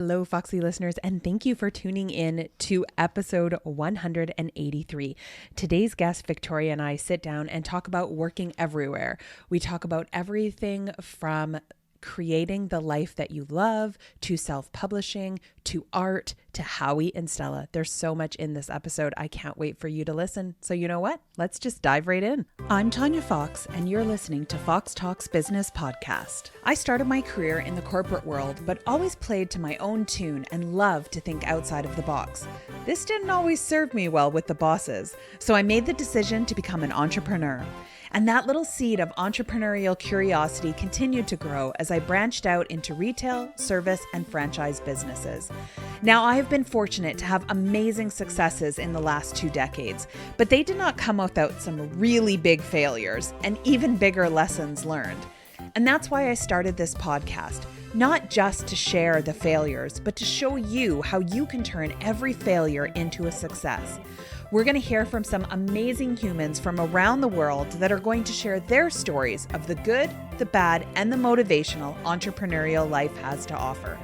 Hello, Foxy listeners, and thank you for tuning in to episode 183. Today's guest, Victoria, and I sit down and talk about working everywhere. We talk about everything from creating the life that you love to self-publishing to art to Howie and Stella. There's so much in this episode. I can't wait for you to listen. So you know what? Let's just dive right in. I'm Tanya Fox, and you're listening to Fox Talks Business Podcast. I started my career in the corporate world, but always played to my own tune and loved to think outside of the box. This didn't always serve me well with the bosses, so I made the decision to become an entrepreneur. And that little seed of entrepreneurial curiosity continued to grow as I branched out into retail, service, and franchise businesses. Now, I have been fortunate to have amazing successes in the last 2 decades, but they did not come without some really big failures and even bigger lessons learned. And that's why I started this podcast, not just to share the failures, but to show you how you can turn every failure into a success. We're going to hear from some amazing humans from around the world that are going to share their stories of the good, the bad, and the motivational entrepreneurial life has to offer.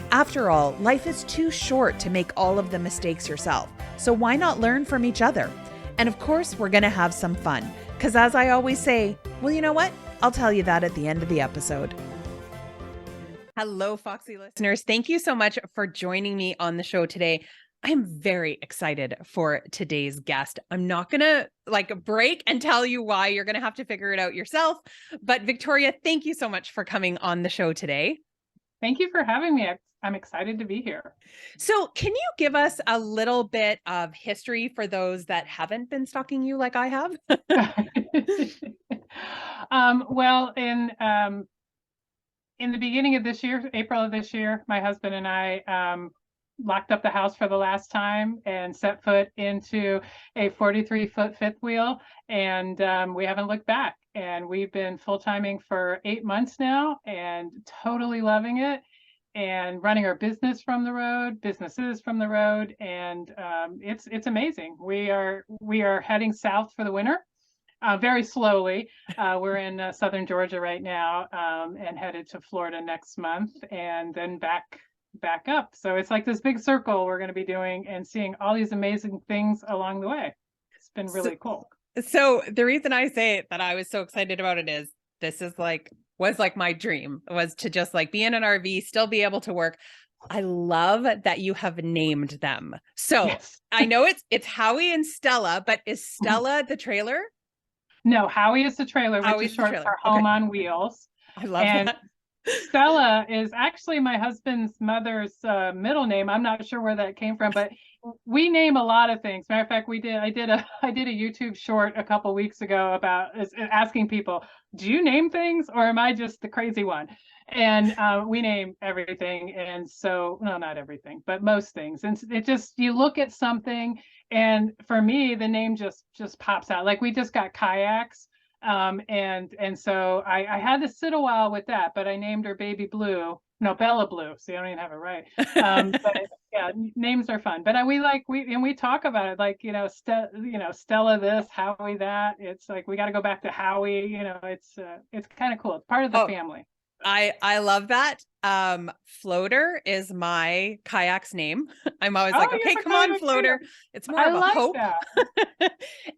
After all, life is too short to make all of the mistakes yourself, so why not learn from each other? And of course, we're going to have some fun, because as I always say, well, you know what? I'll tell you that at the end of the episode. Hello, Foxy listeners. Thank you so much for joining me on the show today. I'm very excited for today's guest. I'm not going to break and tell you why. You're going to have to figure it out yourself. But Victoria, thank you so much for coming on the show today. Thank you for having me. I'm excited to be here. So can you give us a little bit of history for those that haven't been stalking you like I have? Well, in the beginning of this year, April of this year, my husband and I locked up the house for the last time and set foot into a 43-foot fifth wheel, and we haven't looked back. And we've been full-timing for 8 months now and totally loving it, and running our businesses from the road, and it's amazing. We are heading south for the winter. Very slowly. We're in southern Georgia right now, and headed to Florida next month, and then back up. So it's like this big circle we're going to be doing and seeing all these amazing things along the way. It's been really cool. So the reason I say that I was so excited about it is this is was my dream, was to just be in an RV, still be able to work. I love that you have named them. So yes. I know it's Howie and Stella, but is Stella the trailer? No, Howie is the trailer, which is short for Home on Wheels. I love that. Stella is actually my husband's mother's middle name. I'm not sure where that came from, but we name a lot of things. Matter of fact, I did a YouTube short a couple weeks ago about asking people, do you name things or am I just the crazy one? And we name everything. And so, no, not everything, but most things. And it just, you look at something, and for me, the name just pops out. Like we just got kayaks. And so I had to sit a while with that, but I named her Baby Blue. No, Bella Blue. See, I don't even have it right. But yeah, names are fun. But we talk about it, like, Stella this, Howie that. It's like we got to go back to Howie. It's kind of cool. It's part of the family. I love that. Floater is my kayak's name. I'm always okay, come on, Floater. Too. It's more of a hope.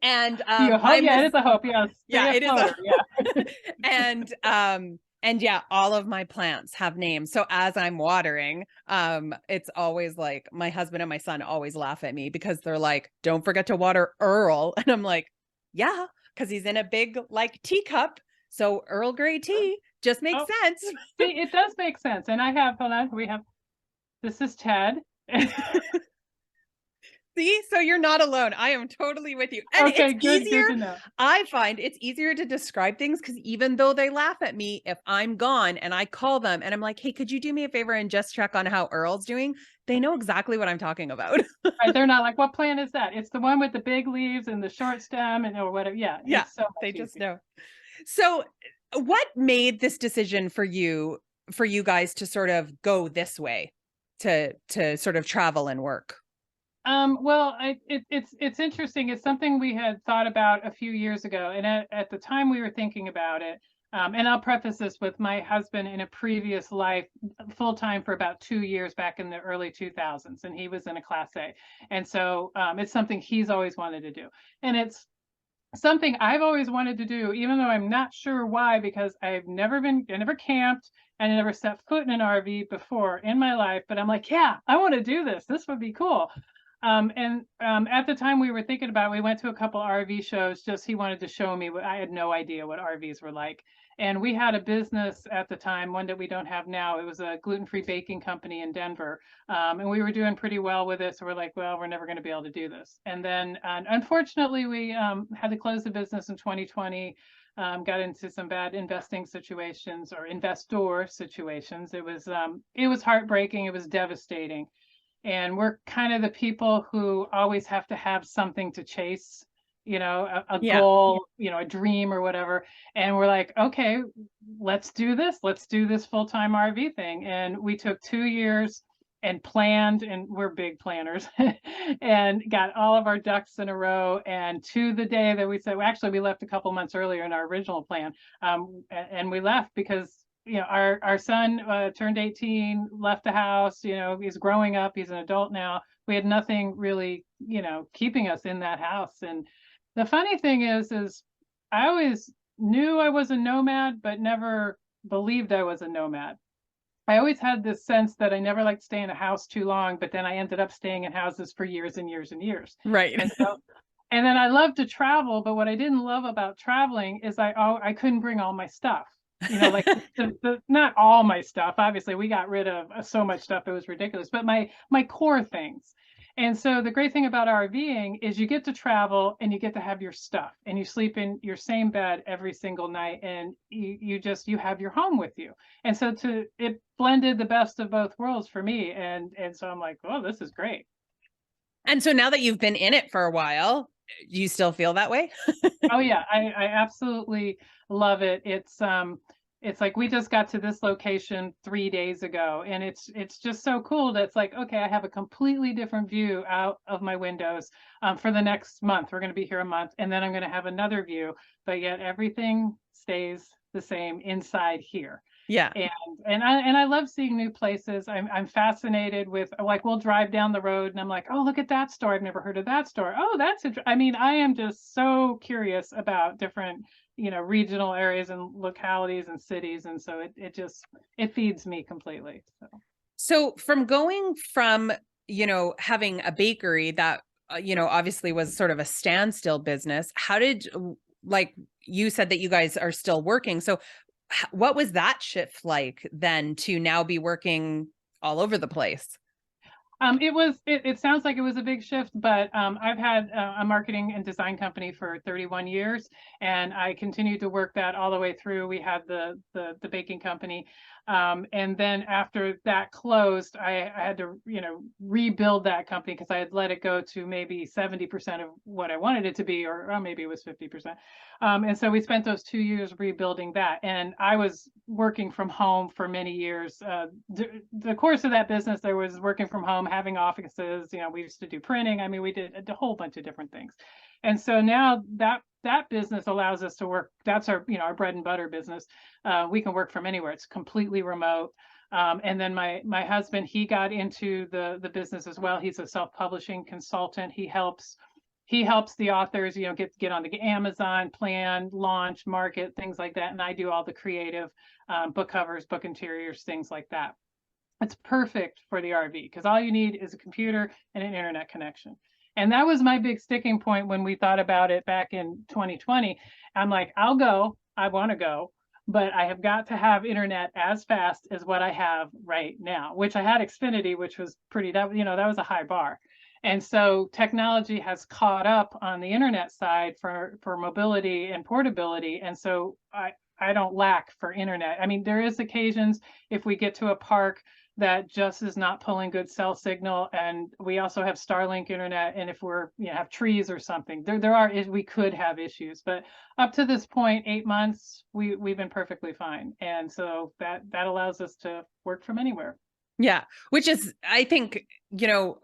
And it is a hope. Yes. Yeah, it floater, is. And yeah, all of my plants have names. So as I'm watering, it's always my husband and my son always laugh at me because they're like, don't forget to water Earl. And I'm like, yeah, because he's in a big teacup. So Earl Grey tea just makes sense. See, it does make sense. And this is Ted. See, so you're not alone. I am totally with you. And okay, it's easier. Good to know. I find it's easier to describe things because even though they laugh at me, if I'm gone and I call them and I'm like, hey, could you do me a favor and just check on how Earl's doing? They know exactly what I'm talking about. Right, they're not like, what plant is that? It's the one with the big leaves and the short stem or whatever. Yeah. So they just know. So what made this decision for you guys to sort of go this way, to sort of travel and work? Well, it's interesting. It's something we had thought about a few years ago, and at the time we were thinking about it, And I'll preface this with my husband in a previous life, full time for about 2 years back in the early 2000s, and he was in a Class A. And so it's something he's always wanted to do. And it's something I've always wanted to do, even though I'm not sure why, because I never camped and I never set foot in an RV before in my life. But I'm like, yeah, I want to do this. This would be cool. And at the time we were thinking about it, we went to a couple RV shows. Just he wanted to show me what I had no idea what RVs were like. And we had a business at the time, one that we don't have now. It was a gluten-free baking company in Denver. And we were doing pretty well with it. So we're like, well, we're never going to be able to do this. And then unfortunately, we had to close the business in 2020. Got into some bad investing situations or investor situations. It was heartbreaking. It was devastating. And we're kind of the people who always have to have something to chase, a Yeah. goal, a dream or whatever. And we're like, okay, let's do this. Let's do this full-time RV thing. And we took 2 years and planned, and we're big planners, and got all of our ducks in a row. And to the day that we said, well, actually, we left a couple months earlier in our original plan. And we left because our son turned 18, left the house, he's growing up, he's an adult now. We had nothing really, keeping us in that house. And the funny thing is I always knew I was a nomad, but never believed I was a nomad. I always had this sense that I never liked to stay in a house too long, but then I ended up staying in houses for years and years and years. Right. And then I love to travel, but what I didn't love about traveling is I couldn't bring all my stuff. Like not all my stuff. Obviously, we got rid of so much stuff it was ridiculous, but my core things. And so the great thing about RVing is you get to travel and you get to have your stuff, and you sleep in your same bed every single night, and you have your home with you. And so it blended the best of both worlds for me. And so I'm like, oh, this is great. And so now that you've been in it for a while, do you still feel that way? Oh yeah, I absolutely love it. It's like we just got to this location 3 days ago, and it's just so cool that it's like, okay, I have a completely different view out of my windows for the next month. We're going to be here a month, and then I'm going to have another view, but yet everything stays the same inside here. Yeah. And I love seeing new places. I'm fascinated with, like, we'll drive down the road and I'm like, oh, look at that store. I've never heard of that store. Oh, I mean, I am just so curious about different, regional areas and localities and cities. And so it feeds me completely. So from going from, having a bakery that, obviously was sort of a standstill business, how did, like you said that you guys are still working. So what was that shift like then to now be working all over the place? It sounds like it was a big shift, but I've had a marketing and design company for 31 years, and I continued to work that all the way through. We had the baking company. And then after that closed, I had to, rebuild that company because I had let it go to maybe 70% of what I wanted it to be, or maybe it was 50%. And so we spent those 2 years rebuilding that. And I was working from home for many years. The course of that business, there was working from home, having offices, we used to do printing. I mean, we did a whole bunch of different things. And so now that business allows us to work. That's our bread and butter business. We can work from anywhere. It's completely remote. And then my husband, he got into the business as well. He's a self-publishing consultant. He helps the authors, get on the Amazon, plan, launch, market, things like that. And I do all the creative book covers, book interiors, things like that. It's perfect for the RV because all you need is a computer and an internet connection. And that was my big sticking point when we thought about it back in 2020. I'm like, I want to go, but I have got to have internet as fast as what I have right now, which I had Xfinity, which was that was a high bar. And so technology has caught up on the internet side for mobility and portability. And so I don't lack for internet. I mean, there is occasions if we get to a park that just is not pulling good cell signal, and we also have Starlink internet. And if we're have trees or something, we could have issues. But up to this point, 8 months, we've been perfectly fine. And so that allows us to work from anywhere. Yeah, which is, I think,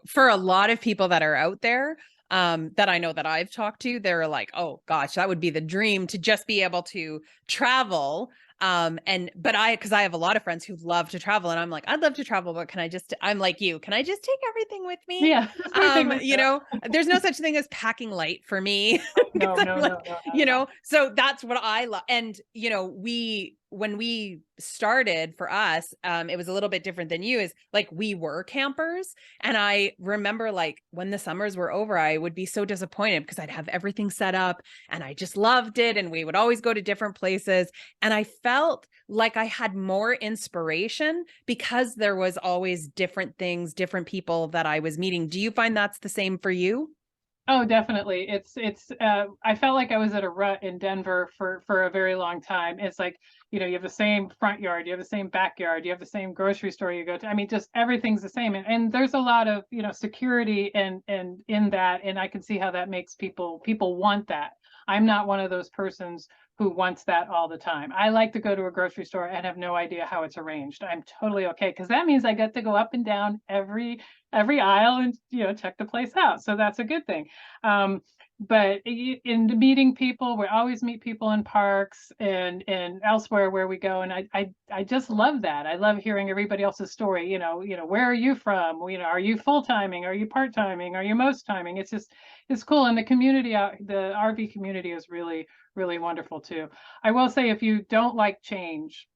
for a lot of people that are out there, that I know that I've talked to, they're like, oh gosh, that would be the dream to just be able to travel. Because I have a lot of friends who love to travel, and I'm like, I'd love to travel, but I'm like you, can I just take everything with me? Yeah, everything with You you. know, there's no such thing as packing light for me. No, Because I'm no, like, no, no, not at all. so that's what I love. And, when we started for us, it was a little bit different than you, is like, we were campers. And I remember, like, when the summers were over, I would be so disappointed because I'd have everything set up and I just loved it. And we would always go to different places. And I felt like I had more inspiration because there was always different things, different people that I was meeting. Do you find that's the same for you? Oh, definitely. I felt like I was at a rut in Denver for a very long time. It's like, you have the same front yard, you have the same backyard, you have the same grocery store you go to. I mean, just everything's the same. And there's a lot of, security and in that. And I can see how that makes people want that. I'm not one of those persons who wants that all the time. I like to go to a grocery store and have no idea how it's arranged. I'm totally okay because that means I get to go up and down every aisle and check the place out. So that's a good thing. But in meeting people, we always meet people in parks and elsewhere where we go, and I just love that. I love hearing everybody else's story. Where are you from? Are you full timing? Are you part timing? Are you most timing? It's cool, and the community out the RV community is really really wonderful too. I will say, if you don't like change,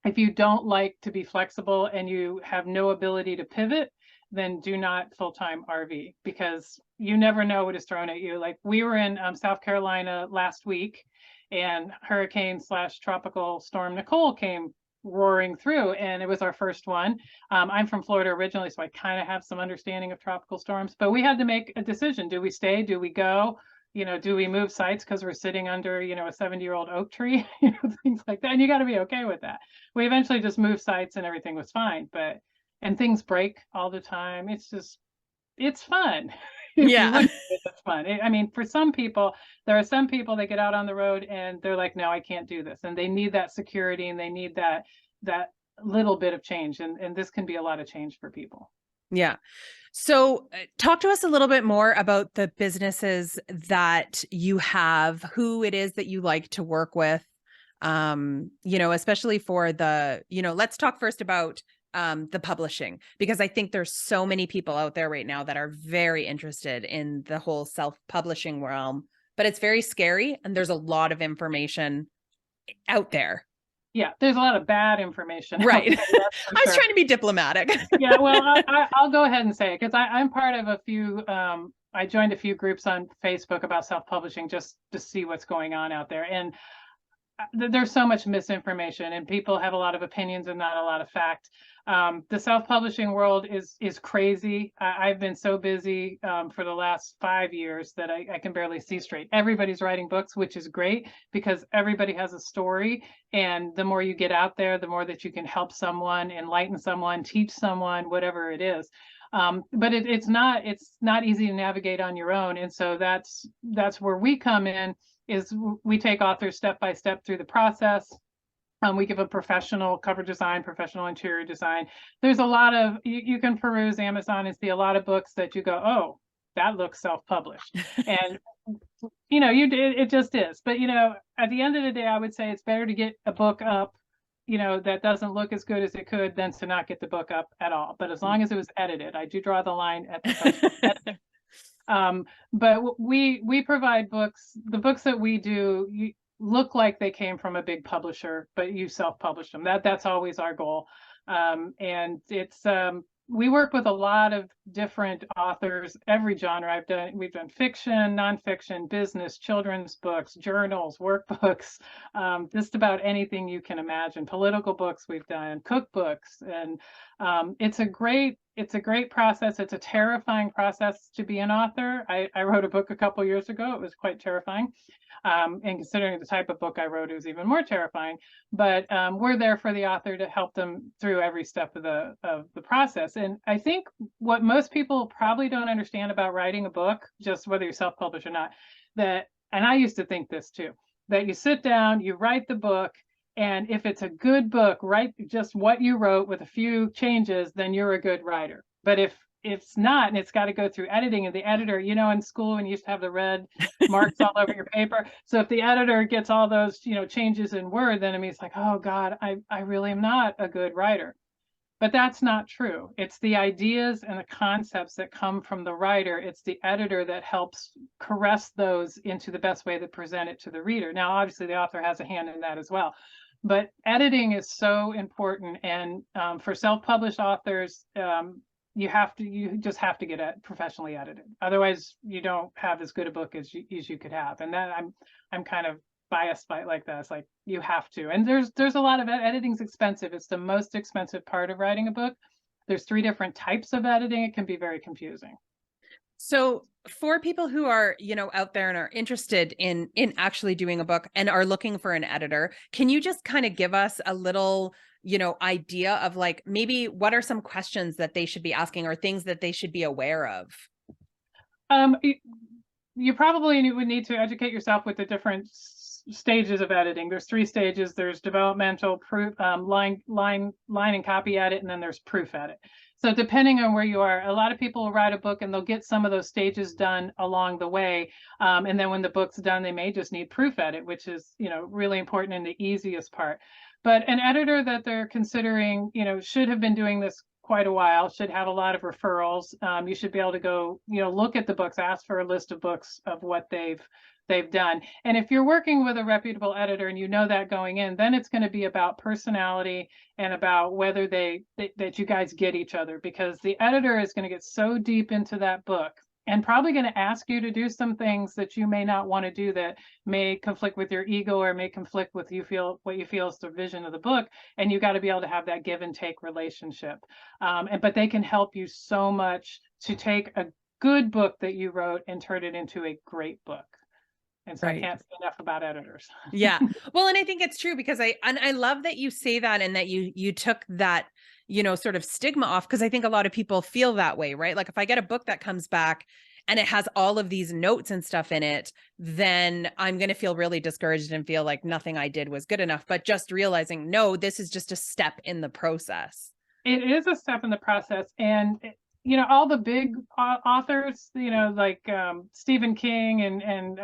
if you don't like to be flexible and you have no ability to pivot, then do not full-time RV, because you never know what is thrown at you. Like, we were in South Carolina last week, and hurricane/tropical storm Nicole came roaring through, and it was our first one. I'm from Florida originally, so I kind of have some understanding of tropical storms, but we had to make a decision. Do we stay? Do we go? Do we move sites because we're sitting under, a 70-year-old oak tree, things like that. And you got to be okay with that. We eventually just moved sites and everything was fine, and things break all the time. It's fun. If you Yeah. look at it, it's fun. I mean, for some people, there are some people that get out on the road and they're like, no, I can't do this. And they need that security and they need that little bit of change. And this can be a lot of change for people. Yeah. So, talk to us a little bit more about the businesses that you have, who it is that you like to work with. Especially for let's talk first about the publishing, because I think there's so many people out there right now that are very interested in the whole self-publishing realm, but it's very scary and there's a lot of information out there. Yeah, there's a lot of bad information. Right. I was sure. trying to be diplomatic. Yeah, well, I'll go ahead and say it because I'm part of a few. I joined a few groups on Facebook about self-publishing just to see what's going on out there, and there's so much misinformation, and people have a lot of opinions and not a lot of fact. The self-publishing world is crazy. I've been so busy for the last 5 years that I can barely see straight. Everybody's writing books, which is great because everybody has a story. And the more you get out there, the more that you can help someone, enlighten someone, teach someone, whatever it is. But it's not easy to navigate on your own. And so that's where we come in, is we take authors step by step through the process. We give a professional cover design, professional interior design. There's a lot of, you can peruse Amazon and see a lot of books that you go, oh, that looks self-published. And, it just is. But, at the end of the day, I would say it's better to get a book up, that doesn't look as good as it could than to not get the book up at all. But as long as it was edited, I do draw the line at the editing. But we provide books. The books that we do look like they came from a big publisher, but you self-published them. That's always our goal. And it's we work with a lot of different authors, every genre. We've done fiction, nonfiction, business, children's books, journals, workbooks, just about anything you can imagine. Political books we've done, cookbooks, and it's a great process. It's a terrifying process to be an author. I wrote a book a couple years ago. It was quite terrifying. And considering the type of book I wrote, it was even more terrifying. But we're there for the author to help them through every step of the process. And I think what most people probably don't understand about writing a book, just whether you're self-published or not, and I used to think this too, that you sit down, you write the book, and if it's a good book, write just what you wrote with a few changes, then you're a good writer. But if it's not, and it's got to go through editing, and the editor, you know, in school when you used to have the red marks all over your paper. So if the editor gets all those, you know, changes in Word, then it means like, oh God, I really am not a good writer. But that's not true. It's the ideas and the concepts that come from the writer. It's the editor that helps caress those into the best way to present it to the reader. Now, obviously, the author has a hand in that as well. But editing is so important. And for self-published authors, you just have to get it professionally edited. Otherwise, you don't have as good a book as you could have. And that I'm kind of biased by it like that. It's like you have to. And there's a lot of editing's expensive. It's the most expensive part of writing a book. There's 3 different types of editing. It can be very confusing. So for people who are, you know, out there and are interested in actually doing a book and are looking for an editor, can you just kind of give us a little, you know, idea of like maybe what are some questions that they should be asking or things that they should be aware of? You probably would need to educate yourself with the different stages of editing. There's 3 stages. There's developmental, proof, line and copy edit, and then there's proof edit. So depending on where you are, a lot of people will write a book and they'll get some of those stages done along the way. And then when the book's done, they may just need proof edit, which is, you know, really important and the easiest part. But an editor that they're considering, you know, should have been doing this quite a while, should have a lot of referrals. You should be able to go, you know, look at the books, ask for a list of books of what they've done. And if you're working with a reputable editor and you know that going in, then it's going to be about personality and about whether that you guys get each other, because the editor is going to get so deep into that book and probably going to ask you to do some things that you may not want to do, that may conflict with your ego or may conflict with what you feel is the vision of the book. And you got to be able to have that give and take relationship. But they can help you so much to take a good book that you wrote and turn it into a great book. And so I can't say enough about editors. Yeah. Well, and I think it's true because I love that you say that and that you took that, you know, sort of stigma off, because I think a lot of people feel that way, right? Like if I get a book that comes back and it has all of these notes and stuff in it, then I'm going to feel really discouraged and feel like nothing I did was good enough. But just realizing, no, this is just a step in the process. It is a step in the process. And you know, all the big authors, you know, like Stephen King and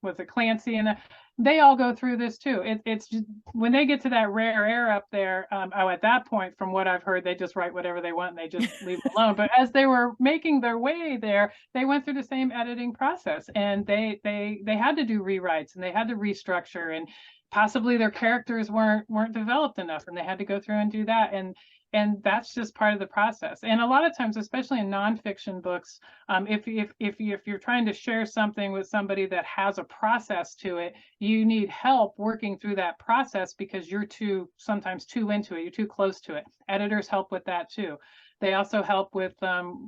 was it Clancy, and they all go through this too. It's just when they get to that rare air up there. At that point, from what I've heard, they just write whatever they want and they just leave it alone. But as they were making their way there, they went through the same editing process, and they had to do rewrites and they had to restructure, and possibly their characters weren't developed enough, and they had to go through and do that. And that's just part of the process. And a lot of times, especially in nonfiction books, if you're trying to share something with somebody that has a process to it, you need help working through that process because you're sometimes too into it, you're too close to it. Editors help with that too. They also help with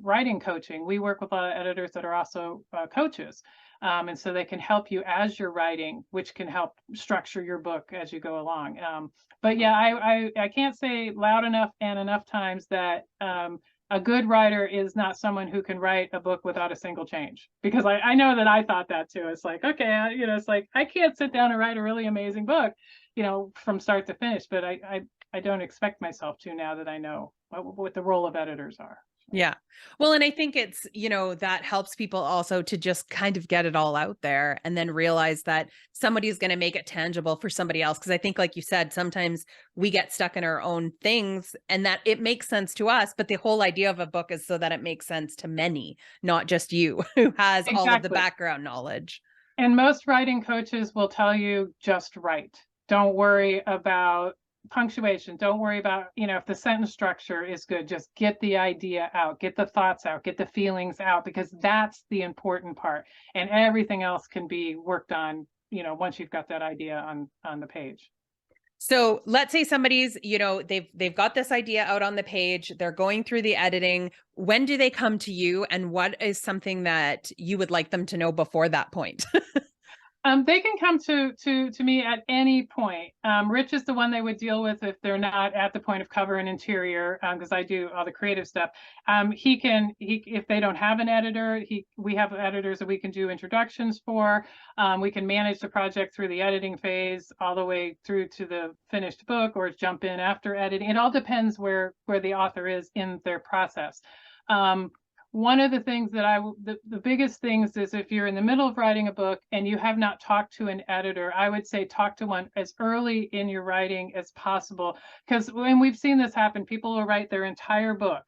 writing coaching. We work with a lot of editors that are also coaches. And so they can help you as you're writing, which can help structure your book as you go along. But yeah, I can't say loud enough and enough times that a good writer is not someone who can write a book without a single change, because I know that I thought that too. It's like, okay, you know, it's like I can't sit down and write a really amazing book, you know, from start to finish, but I don't expect myself to, now that I know what the role of editors are. Yeah. Well, and I think it's, you know, that helps people also to just kind of get it all out there and then realize that somebody's going to make it tangible for somebody else. Because I think, like you said, sometimes we get stuck in our own things and that it makes sense to us. But the whole idea of a book is so that it makes sense to many, not just you who has all of the background knowledge. And most writing coaches will tell you, just write. Don't worry about punctuation. Don't worry about, you know, if the sentence structure is good, just get the idea out, get the thoughts out, get the feelings out, because that's the important part. And everything else can be worked on, you know, once you've got that idea on the page. So let's say somebody's, you know, they've got this idea out on the page, they're going through the editing. When do they come to you, and what is something that you would like them to know before that point? They can come to me at any point. Rich is the one they would deal with if they're not at the point of cover and interior, because I do all the creative stuff. If they don't have an editor, we have editors that we can do introductions for. We can manage the project through the editing phase all the way through to the finished book, or jump in after editing. It all depends where the author is in their process. one of the things that the biggest things is if you're in the middle of writing a book and you have not talked to an editor, I would say talk to one as early in your writing as possible. Because when we've seen this happen, people will write their entire book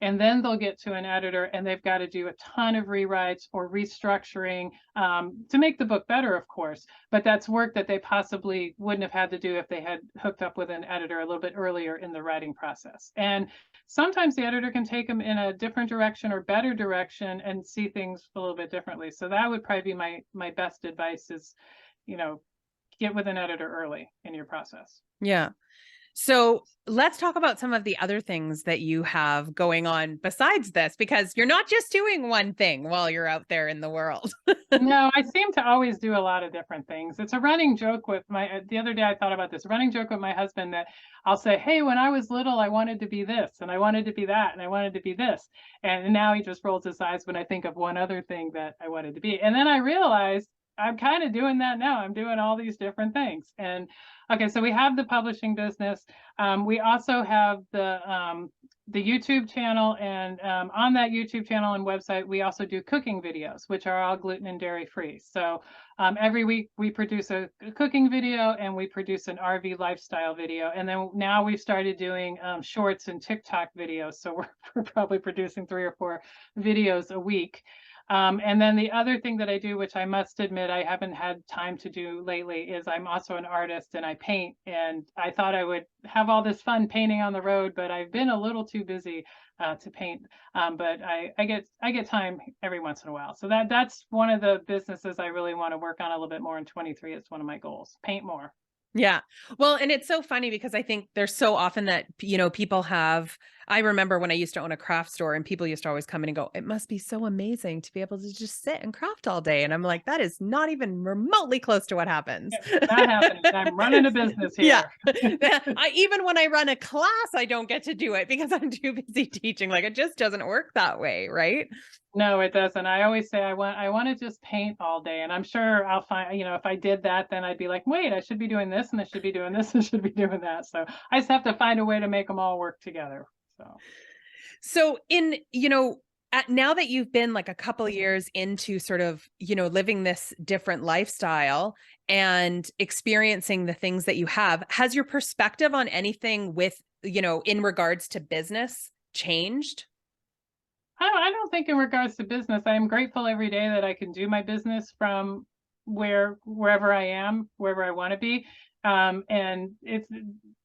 and then they'll get to an editor and they've got to do a ton of rewrites or restructuring to make the book better, of course. But that's work that they possibly wouldn't have had to do if they had hooked up with an editor a little bit earlier in the writing process. And sometimes the editor can take them in a different direction or better direction and see things a little bit differently. So that would probably be my best advice is, get with an editor early in your process. Yeah. So let's talk about some of the other things that you have going on besides this, because you're not just doing one thing while you're out there in the world. No, I seem to always do a lot of different things. It's a running joke with the other day I thought about this, running joke with my husband that I'll say, hey, when I was little, I wanted to be this and I wanted to be that and I wanted to be this. And now he just rolls his eyes when I think of one other thing that I wanted to be. And then I realized I'm kind of doing that now. I'm doing all these different things. And okay, so we have the publishing business. We also have the YouTube channel, and on that YouTube channel and website, we also do cooking videos, which are all gluten and dairy free. So every week we produce a cooking video and we produce an RV lifestyle video. And then now we've started doing shorts and TikTok videos. So we're probably producing 3 or 4 videos a week. And then the other thing that I do, which I must admit I haven't had time to do lately, is I'm also an artist and I paint. And I thought I would have all this fun painting on the road, but I've been a little too busy to paint. But I get time every once in a while. So that's one of the businesses I really want to work on a little bit more in 23. It's one of my goals, paint more. Yeah. Well, and it's so funny because I think there's so often that, people have, I remember when I used to own a craft store and people used to always come in and go, it must be so amazing to be able to just sit and craft all day. And I'm like, that is not even remotely close to what happens. It's not happening. I'm running a business here. Yeah. Even when I run a class, I don't get to do it because I'm too busy teaching. Like it just doesn't work that way. Right. No, it doesn't. I always say I want to just paint all day. And I'm sure I'll find, if I did that, then I'd be like, wait, I should be doing this and I should be doing this and should be doing that. So I just have to find a way to make them all work together. So in, now that you've been like a couple of years into sort of, living this different lifestyle and experiencing the things that you have, has your perspective on anything with, in regards to business changed? I don't think in regards to business, I'm grateful every day that I can do my business from wherever I am, wherever I want to be. And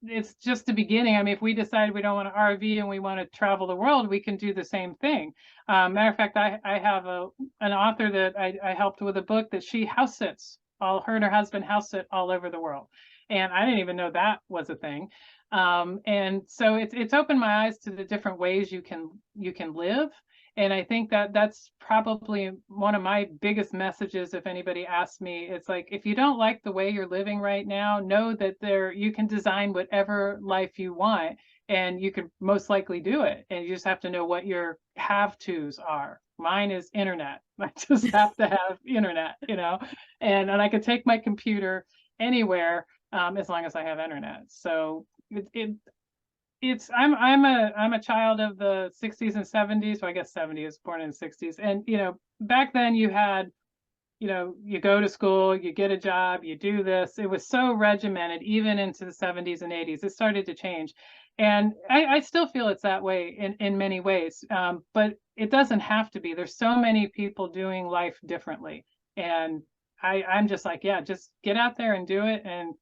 it's just the beginning. I mean, if we decide we don't want to RV and we want to travel the world, we can do the same thing. Matter of fact, I have an author that I helped with a book that she house sits, her and her husband house sit all over the world. And I didn't even know that was a thing. And so it's opened my eyes to the different ways you can live. And I think that that's probably one of my biggest messages. If anybody asks me, it's like, if you don't like the way you're living right now, know that you can design whatever life you want and you can most likely do it. And you just have to know what your have-tos are. Mine is internet. I just have to have internet, and I can take my computer anywhere as long as I have internet. So I'm a child of the 60s and 70s. So I guess 70s, born in the 60s. And, back then you had, you go to school, you get a job, you do this. It was so regimented, even into the 70s and 80s. It started to change. And I still feel it's that way in many ways. But it doesn't have to be. There's so many people doing life differently. And I'm just like, yeah, just get out there and do it. And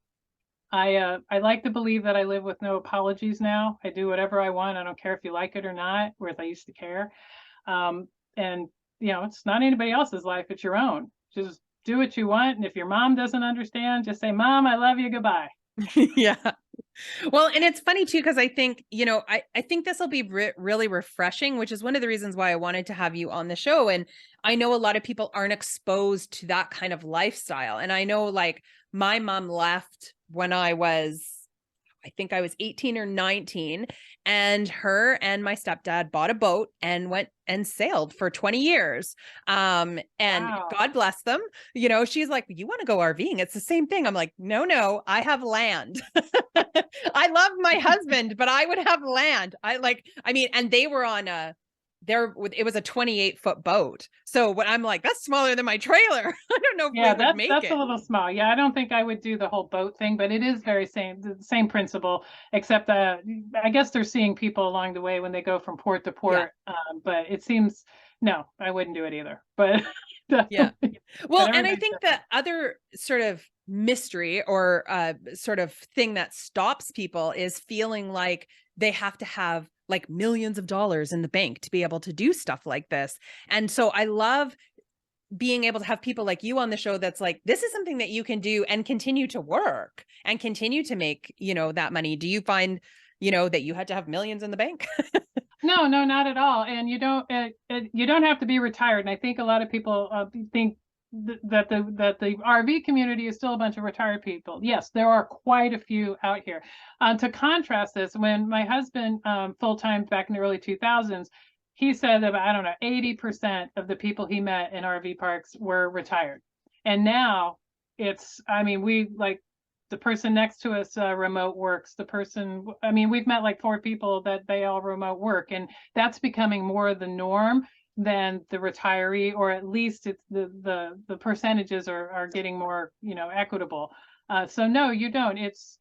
I like to believe that I live with no apologies now. I do whatever I want. I don't care if you like it or not, whereas I used to care. And it's not anybody else's life, it's your own. Just do what you want. And if your mom doesn't understand, just say, Mom, I love you, goodbye. Yeah. Well, and it's funny too, because I think, I think this will be really refreshing, which is one of the reasons why I wanted to have you on the show. And I know a lot of people aren't exposed to that kind of lifestyle. And I know like my mom left when I think I was 18 or 19, and her and my stepdad bought a boat and went and sailed for 20 years. And wow. God bless them. She's like, you want to go RVing? It's the same thing. I'm like, no, I have land. I love my husband, but I would have land. And they were on it was a 28-foot boat. So when I'm like, that's smaller than my trailer. I don't know if Yeah, we would make that's a it. little small. Yeah, I don't think I would do the whole boat thing, but it is the same principle, except I guess they're seeing people along the way when they go from port to Yeah. port. But it seems no, I wouldn't do it either. But Yeah. definitely, but Well, and I everybody's think the different. other sort of mystery or sort of thing that stops people is feeling like they have to have like millions of dollars in the bank to be able to do stuff like this. And so I love being able to have people like you on the show that's like, this is something that you can do and continue to work and continue to make, that money. Do you find, that you had to have millions in the bank? No, no, not at all. And you don't have to be retired. And I think a lot of people think that the RV community is still a bunch of retired people. Yes, there are quite a few out here. To contrast this, when my husband full time back in the early 2000s, he said that I don't know 80% of the people he met in RV parks were retired, and now I mean we like the person next to us remote works. I mean, we've met like 4 people that they all remote work, and that's becoming more the norm than the retiree, or at least it's the percentages are getting more, equitable. So no, you don't. It's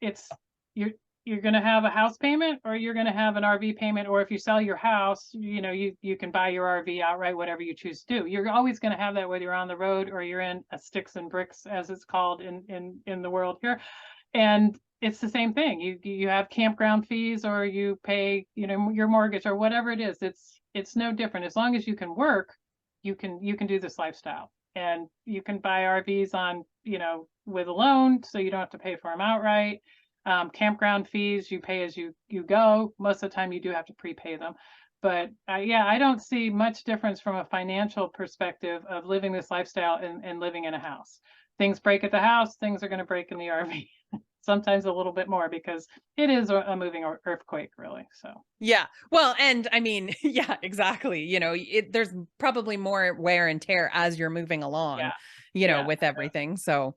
you're you're going to have a house payment, or you're going to have an RV payment, or if you sell your house, you can buy your RV outright, whatever you choose to do. You're always going to have that, whether you're on the road or you're in a sticks and bricks, as it's called in the world here. And it's the same thing. You have campground fees, or you pay, your mortgage, or whatever it is. It's no different. As long as you can work, you can do this lifestyle, and you can buy RVs on, with a loan, so you don't have to pay for them outright. Campground fees, you pay as you go. Most of the time you do have to prepay them. But yeah, I don't see much difference from a financial perspective of living this lifestyle and living in a house. Things break at the house, things are going to break in the RV. Sometimes a little bit more, because it is a moving earthquake, really. So Yeah. Well, and I mean, yeah, exactly. There's probably more wear and tear as you're moving along, yeah, yeah. with everything. So,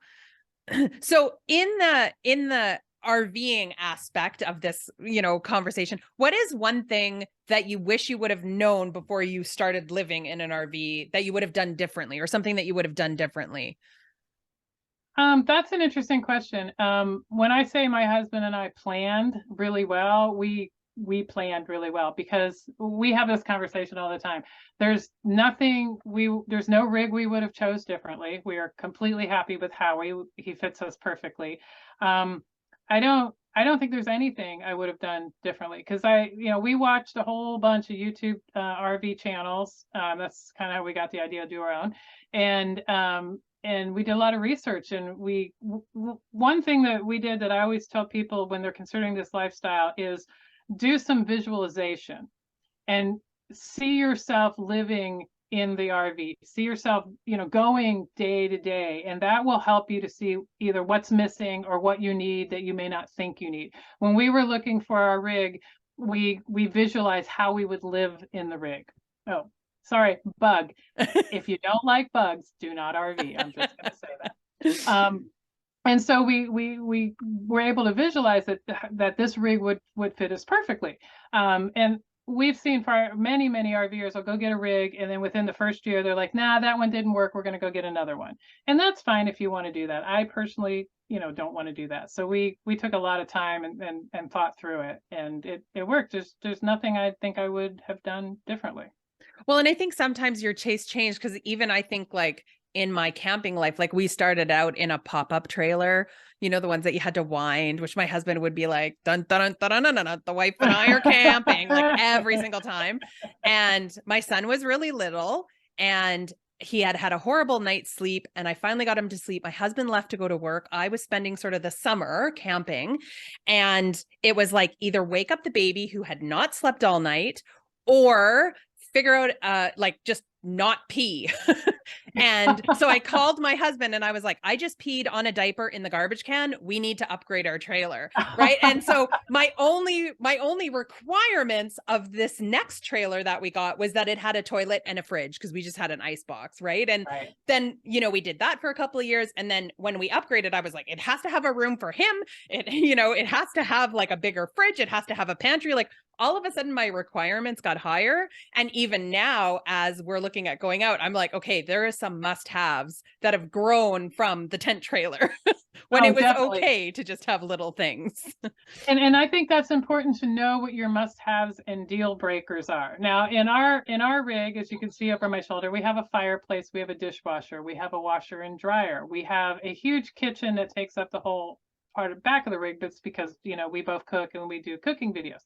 so in the RVing aspect of this, conversation, what is one thing that you wish you would have known before you started living in an RV that you would have done differently, or something that you would have done differently? That's an interesting question. When I say my husband and I planned really well, we planned really well, because we have this conversation all the time. There's no rig we would have chose differently. We are completely happy with Howie. He fits us perfectly. Um, I don't think there's anything I would have done differently, because we watched a whole bunch of YouTube RV channels. That's kind of how we got the idea to do our own. And we did a lot of research, and one thing that we did that I always tell people when they're considering this lifestyle is do some visualization and see yourself living in the RV. See yourself, going day to day, and that will help you to see either what's missing or what you need that you may not think you need. When we were looking for our rig, we visualized how we would live in the rig. Oh, sorry, bug. If you don't like bugs, do not RV. I'm just going to say that. And so we were able to visualize that this rig would fit us perfectly. And we've seen for many RVers will go get a rig, and then within the first year they're like, nah, that one didn't work, we're going to go get another one. And that's fine if you want to do that. I personally, don't want to do that. So we took a lot of time and thought through it, and it worked. There's nothing I think I would have done differently. Well, and I think sometimes your taste changed, because even I think like in my camping life, like we started out in a pop-up trailer, the ones that you had to wind, which my husband would be like, dun, dun, dun, dun, dun, dun, dun, the wife and I are camping, like every single time. And my son was really little, and he had had a horrible night's sleep, and I finally got him to sleep. My husband left to go to work. I was spending sort of the summer camping, and it was like either wake up the baby who had not slept all night, or figure out like just not pee. And so I called my husband and I was like, I just peed on a diaper in the garbage can. We need to upgrade our trailer. Right. And so my only requirements of this next trailer that we got was that it had a toilet and a fridge, because we just had an ice box. Right. And Right. then, we did that for a couple of years. And then when we upgraded, I was like, it has to have a room for him. It has to have like a bigger fridge. It has to have a pantry. Like all of a sudden my requirements got higher. And even now, as we're looking at going out, I'm like, okay, there are some must-haves that have grown from the tent trailer when Oh, it was definitely. okay to just have little things. And I think that's important to know what your must-haves and deal breakers are. Now, in our rig, as you can see over my shoulder, we have a fireplace, we have a dishwasher, we have a washer and dryer, we have a huge kitchen that takes up the whole part of back of the rig. That's because, we both cook and we do cooking videos.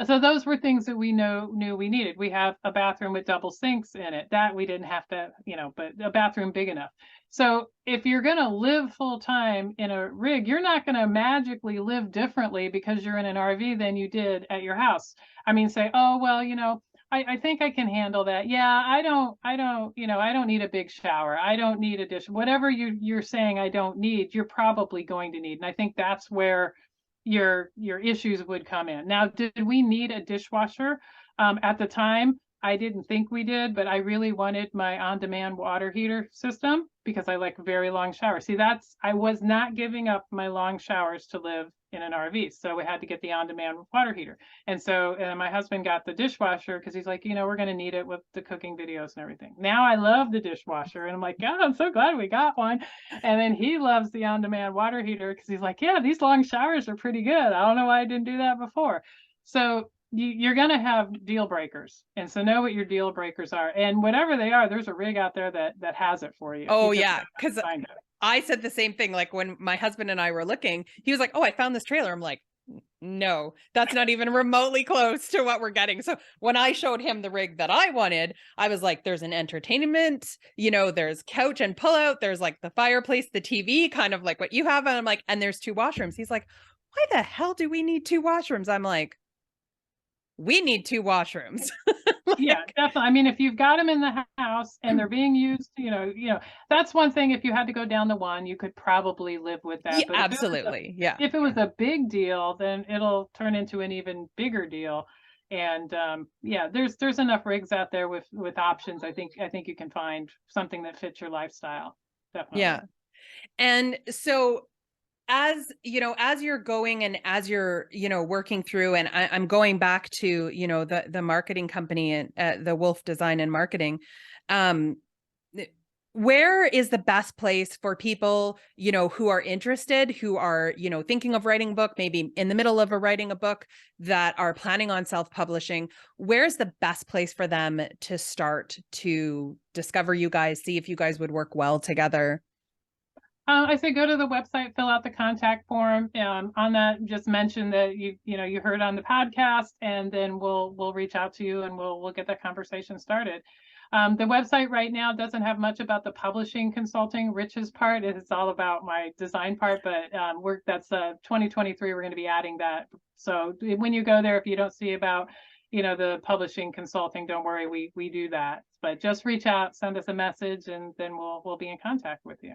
So those were things that we knew we needed. We have a bathroom with double sinks in it. That we didn't have to, but a bathroom big enough. So if you're going to live full time in a rig, you're not going to magically live differently because you're in an RV than you did at your house. I mean, say, oh, well, I think I can handle that. Yeah, I don't need a big shower. I don't need a dish. Whatever you're saying I don't need, you're probably going to need. And I think that's where your issues would come in. Now, did we need a dishwasher? At the time, I didn't think we did, but I really wanted my on-demand water heater system because I like very long showers. See, I was not giving up my long showers to live in an RV. So we had to get the on-demand water heater. And so my husband got the dishwasher because he's like, we're going to need it with the cooking videos and everything. Now I love the dishwasher and I'm like, God, I'm so glad we got one. And then he loves the on-demand water heater because he's like, yeah, these long showers are pretty good. I don't know why I didn't do that before. So you're going to have deal breakers. And so know what your deal breakers are. And whatever they are, there's a rig out there that has it for you. Oh, yeah. Because I said the same thing. Like when my husband and I were looking, he was like, oh, I found this trailer. I'm like, no, that's not even remotely close to what we're getting. So when I showed him the rig that I wanted, I was like, there's an entertainment, there's couch and pull out. There's like the fireplace, the TV, kind of like what you have. And I'm like, and there's 2 washrooms. He's like, why the hell do we need 2 washrooms? I'm like, we need 2 washrooms. Yeah, definitely. I mean, if you've got them in the house and they're being used, that's one thing. If you had to go down to one, you could probably live with that. Yeah, but absolutely. If it was a big deal, then it'll turn into an even bigger deal. And there's enough rigs out there with options. I think you can find something that fits your lifestyle. Definitely. Yeah. And so as you're going and as you're working through, and I'm going back to the marketing company and the Wolf Design and Marketing, where is the best place for people who are interested, who are thinking of writing a book, maybe in the middle of writing a book, that are planning on self-publishing? Where's the best place for them to start to discover you guys, see if you guys would work well together? I say go to the website, fill out the contact form. On that, just mention that you heard on the podcast, and then we'll reach out to you and we'll get that conversation started. The website right now doesn't have much about the publishing consulting, Rich's part. It's all about my design part, but that's 2023. We're going to be adding that. So when you go there, if you don't see about the publishing consulting, don't worry, we do that. But just reach out, send us a message, and then we'll be in contact with you.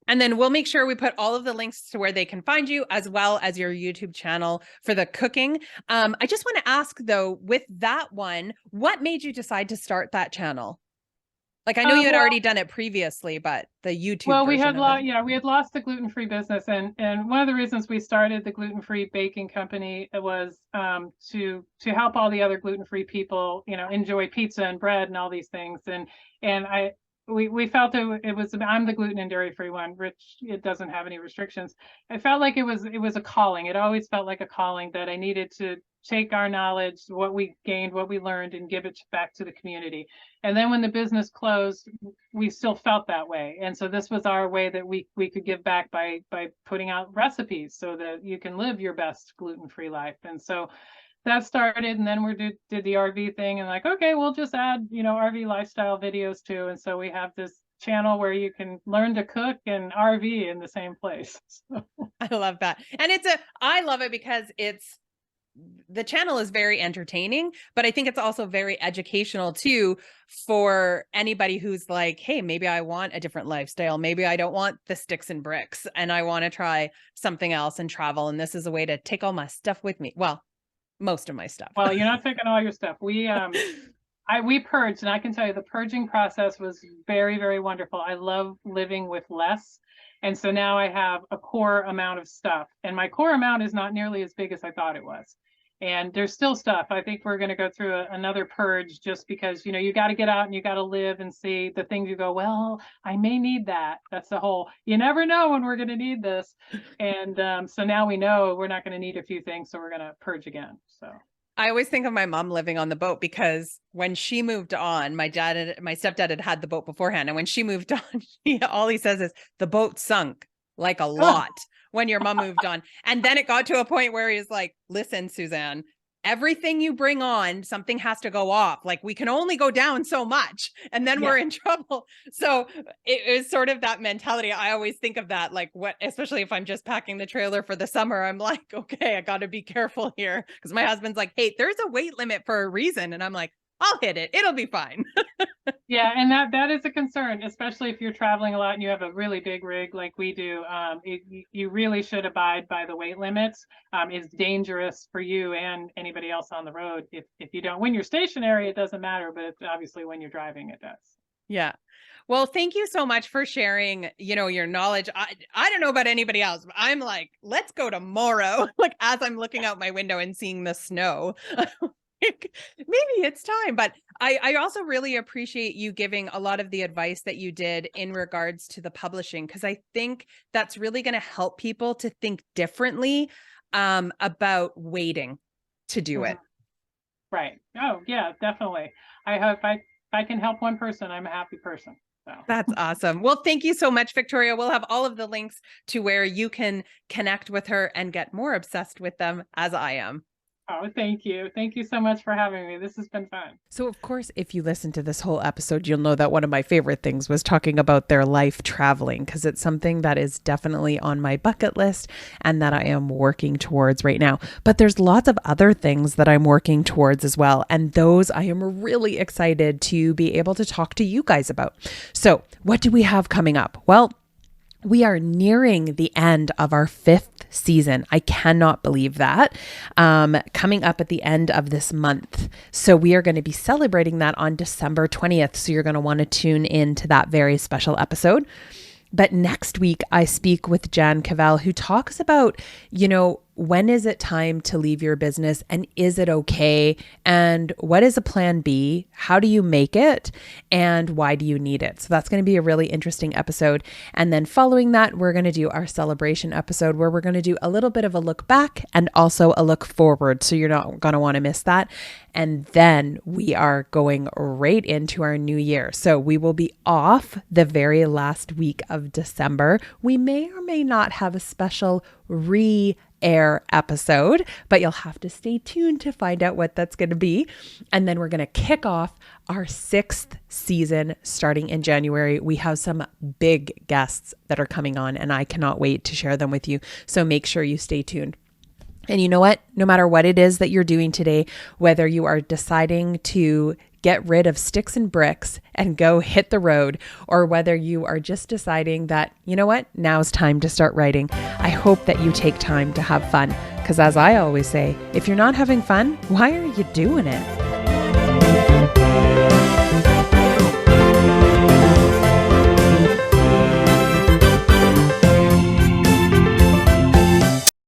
And then we'll make sure we put all of the links to where they can find you, as well as your YouTube channel for the cooking. I just want to ask though, with that one, what made you decide to start that channel? Like, I know you had already done it previously, but the YouTube. Well, we had lost the gluten-free business, and one of the reasons we started the gluten-free baking company was to help all the other gluten-free people, enjoy pizza and bread and all these things. And we felt it was, I'm the gluten and dairy free one. Rich, it doesn't have any restrictions. I felt like it was a calling. It always felt like a calling that I needed to take our knowledge, what we gained, what we learned, and give it back to the community. And then when the business closed, we still felt that way. And so this was our way that we could give back by putting out recipes so that you can live your best gluten-free life. And so that started, and then we did the RV thing, and like, okay, we'll just add RV lifestyle videos too. And so we have this channel where you can learn to cook and RV in the same place. So. I love that. And I love it because the channel is very entertaining, but I think it's also very educational too, for anybody who's like, hey, maybe I want a different lifestyle. Maybe I don't want the sticks and bricks and I want to try something else and travel. And this is a way to take all my stuff with me. Well, most of my stuff. Well, you're not taking all your stuff. We purged, and I can tell you the purging process was very, very wonderful. I love living with less. And so now I have a core amount of stuff, and my core amount is not nearly as big as I thought it was. And there's still stuff. I think we're going to go through another purge, just because, you got to get out and you got to live and see the things you go, well, I may need that. That's the whole, you never know when we're going to need this. And so now we know we're not going to need a few things. So we're going to purge again. So I always think of my mom living on the boat, because when she moved on, my stepdad had the boat beforehand. And when she moved on, all he says is the boat sunk like a lot when your mom moved on. And then it got to a point where he's like, listen, Suzanne, everything you bring on, something has to go off. Like, we can only go down so much, and then we're in trouble. So it is sort of that mentality. I always think of that, like, especially if I'm just packing the trailer for the summer, I'm like, okay, I got to be careful here. Because my husband's like, hey, there's a weight limit for a reason. And I'm like, I'll hit it. It'll be fine. Yeah, and that is a concern, especially if you're traveling a lot and you have a really big rig like we do. You really should abide by the weight limits. It's dangerous for you and anybody else on the road if you don't. When you're stationary, it doesn't matter, but it's obviously when you're driving, it does. Yeah. Well, thank you so much for sharing, your knowledge. I don't know about anybody else, but I'm like, let's go tomorrow. Like, as I'm looking out my window and seeing the snow, maybe it's time. But I also really appreciate you giving a lot of the advice that you did in regards to the publishing, because I think that's really going to help people to think differently about waiting to do it. Right. Oh, yeah, definitely. I hope I can help one person, I'm a happy person. So. That's awesome. Well, thank you so much, Victoria. We'll have all of the links to where you can connect with her and get more obsessed with them, as I am. Oh, thank you. Thank you so much for having me. This has been fun. So, of course, if you listen to this whole episode, you'll know that one of my favorite things was talking about their life traveling, because it's something that is definitely on my bucket list and that I am working towards right now. But there's lots of other things that I'm working towards as well. And those I am really excited to be able to talk to you guys about. So, what do we have coming up? Well, we are nearing the end of our 5th season. I cannot believe that. Coming up at the end of this month. So we are going to be celebrating that on December 20th. So you're going to want to tune in to that very special episode. But next week, I speak with Jan Cavell, who talks about, when is it time to leave your business, and is it okay? And what is a plan B? How do you make it? And why do you need it? So that's going to be a really interesting episode. And then following that, we're going to do our celebration episode, where we're going to do a little bit of a look back and also a look forward. So you're not going to want to miss that. And then we are going right into our new year. So we will be off the very last week of December. We may or may not have a special air episode, but you'll have to stay tuned to find out what that's going to be. And then we're going to kick off our 6th season starting in January. We have some big guests that are coming on, and I cannot wait to share them with you. So make sure you stay tuned. And you know what? No matter what it is that you're doing today, whether you are deciding to get rid of sticks and bricks and go hit the road, or whether you are just deciding that, you know what, now's time to start writing, I hope that you take time to have fun. Because as I always say, if you're not having fun, why are you doing it?